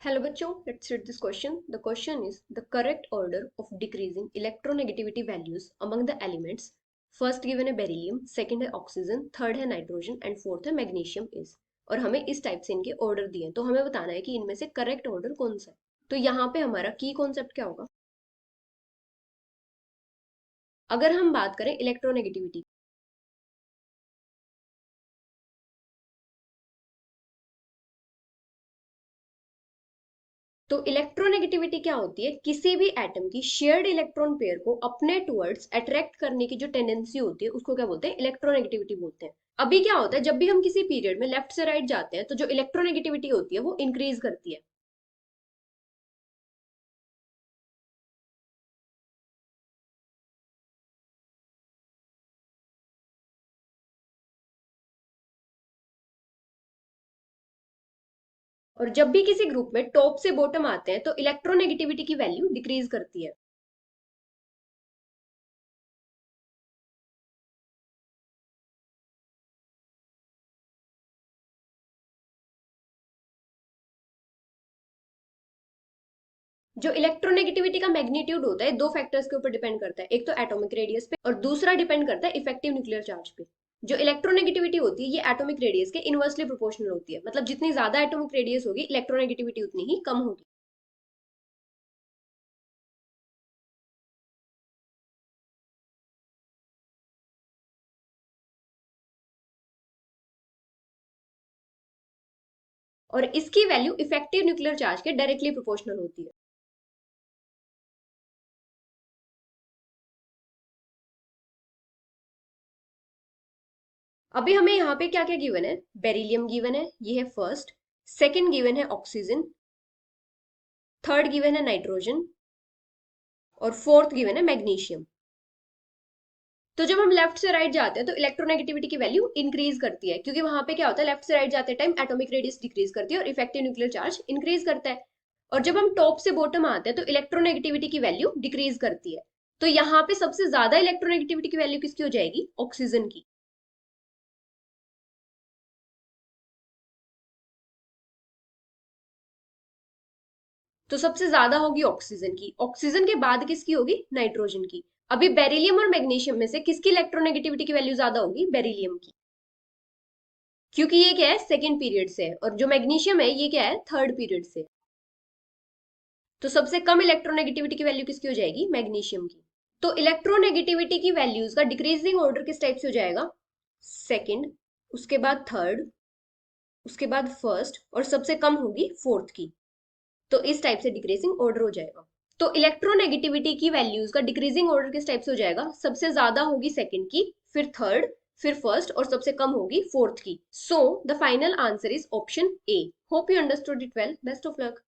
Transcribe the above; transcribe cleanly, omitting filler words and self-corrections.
Hello बच्चों, let's read this question. The question is the correct order of decreasing electronegativity values among the elements. First given है beryllium, second है oxygen, third है nitrogen and fourth है magnesium is. और हमें इस type से इनके ऑर्डर दिए हैं, तो हमें बताना है कि इनमें से करेक्ट ऑर्डर कौन सा है. तो यहाँ पे हमारा की कॉन्सेप्ट क्या होगा. अगर हम बात करें इलेक्ट्रोनेगेटिविटी, तो इलेक्ट्रोनेगेटिविटी क्या होती है. किसी भी एटम की शेयर्ड इलेक्ट्रॉन पेयर को अपने टुवर्ड्स अट्रैक्ट करने की जो टेंडेंसी होती है उसको क्या बोलते हैं, इलेक्ट्रोनेगेटिविटी बोलते हैं. अभी क्या होता है, जब भी हम किसी पीरियड में लेफ्ट से राइट जाते हैं तो जो इलेक्ट्रोनेगेटिविटी होती है वो इंक्रीज करती है. और जब भी किसी ग्रुप में टॉप से बॉटम आते हैं तो इलेक्ट्रोनेगेटिविटी की वैल्यू डिक्रीज करती है. जो इलेक्ट्रोनेगेटिविटी का मैग्नीट्यूड होता है दो फैक्टर्स के ऊपर डिपेंड करता है. एक तो एटॉमिक रेडियस पे और दूसरा डिपेंड करता है इफेक्टिव न्यूक्लियर चार्ज पे. जो इलेक्ट्रोनेगेटिविटी होती है ये एटॉमिक रेडियस के इनवर्सली प्रोपोर्शनल होती है. मतलब जितनी ज्यादा एटॉमिक रेडियस होगी इलेक्ट्रोनेगेटिविटी उतनी ही कम होगी. और इसकी वैल्यू इफेक्टिव न्यूक्लियर चार्ज के डायरेक्टली प्रोपोर्शनल होती है. अभी हमें यहाँ पे क्या क्या गिवन है. बेरिलियम गिवन है, ये है फर्स्ट. सेकंड गिवन है ऑक्सीजन, थर्ड गिवन है नाइट्रोजन और फोर्थ गिवन है मैग्नीशियम. तो जब हम लेफ्ट से राइट जाते हैं तो इलेक्ट्रोनेगेटिविटी की वैल्यू इंक्रीज करती है, क्योंकि वहां पे क्या होता है, लेफ्ट से राइट जाते टाइम एटॉमिक रेडियस डिक्रीज करती है और इफेक्टिव न्यूक्लियर चार्ज इंक्रीज करता है. और जब हम टॉप से बॉटम आते हैं तो इलेक्ट्रोनेगेटिविटी की वैल्यू डिक्रीज करती है. तो यहाँ पे सबसे ज्यादा इलेक्ट्रोनेगेटिविटी की वैल्यू किसकी हो जाएगी, ऑक्सीजन की. तो सबसे ज्यादा होगी ऑक्सीजन की. ऑक्सीजन के बाद किसकी होगी, नाइट्रोजन की. अभी बेरिलियम और मैग्नीशियम में से किसकी इलेक्ट्रोनेगेटिविटी की वैल्यू ज्यादा होगी, बेरिलियम की. क्योंकि ये क्या है, सेकेंड पीरियड से है. और जो मैग्नीशियम है ये क्या है, थर्ड पीरियड से. तो सबसे कम इलेक्ट्रोनेगेटिविटी की वैल्यू किसकी हो जाएगी, मैग्नीशियम की. तो इलेक्ट्रोनेगेटिविटी की वैल्यूज का डिक्रीजिंग ऑर्डर किस टाइप से हो जाएगा, सेकंड, उसके बाद थर्ड, उसके बाद फर्स्ट और सबसे कम होगी फोर्थ की. तो इस टाइप से डिक्रीजिंग ऑर्डर हो जाएगा. तो इलेक्ट्रोनेगेटिविटी की वैल्यूज का डिक्रीजिंग ऑर्डर किस टाइप से हो जाएगा, सबसे ज्यादा होगी सेकंड की, फिर थर्ड, फिर फर्स्ट और सबसे कम होगी फोर्थ की. So the final answer is option A. Hope you understood it well. Best of luck.